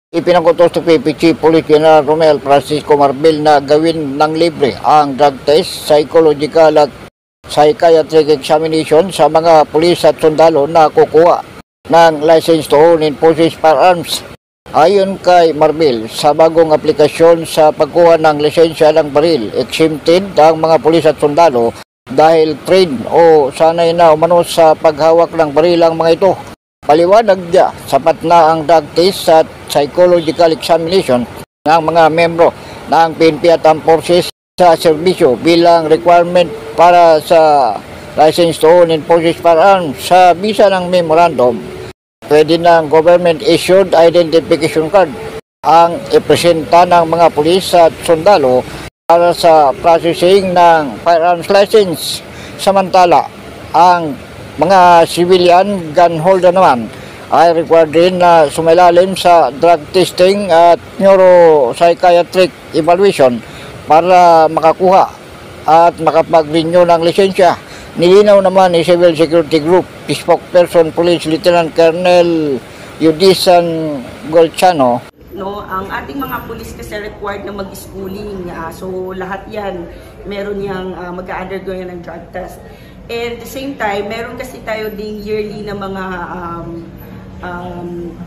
Ipinangkutos ni PNP Chief Police General Romel Francisco Marbil na gawin ng libre ang drug test, psychological at psychiatric examination sa mga pulis at sundalo na kukuha ng license to own and possess firearms. Ayon kay Marbil, sa bagong aplikasyon sa pagkuha ng lisensya ng baril, exempted ang mga pulis at sundalo dahil trained o sanay na umano sa paghawak ng baril ang mga ito. Paliwanag niya, sapat na ang drug test at psychological examination ng mga membro ng PNP at Armed Forces sa serbisyo bilang requirement para sa license to own and possess firearms. Sa bisa ng memorandum, pwede ng government-issued identification card ang ipresenta ng mga pulis at sundalo para sa processing ng firearms license. Samantala, ang mga civilian gun holder naman ay required din na sumailalim sa drug testing at neuropsychiatric evaluation para makakuha at makapag-renew ng lisensya. Nilinaw naman ni Civil Security Group spokesperson Police Lieutenant Colonel Yudisan Golchano. No, ang ating mga pulis kasi required na mag-schooling. So lahat yan, meron yang mag-undergo yan ng drug test. And at the same time, meron kasi tayo ding yearly na mga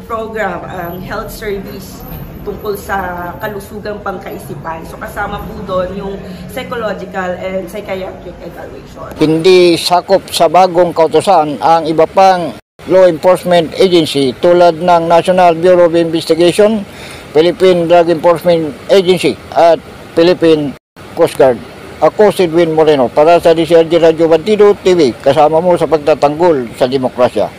program, health service tungkol sa kalusugang pangkaisipan. So kasama po doon yung psychological and psychiatric evaluation. Hindi sakop sa bagong kautusan ang iba pang law enforcement agency tulad ng National Bureau of Investigation, Philippine Drug Enforcement Agency at Philippine Coast Guard. Ako si Edwin Moreno para sa DCRG Radio Bandido TV, kasama mo sa pagtatanggol sa demokrasya.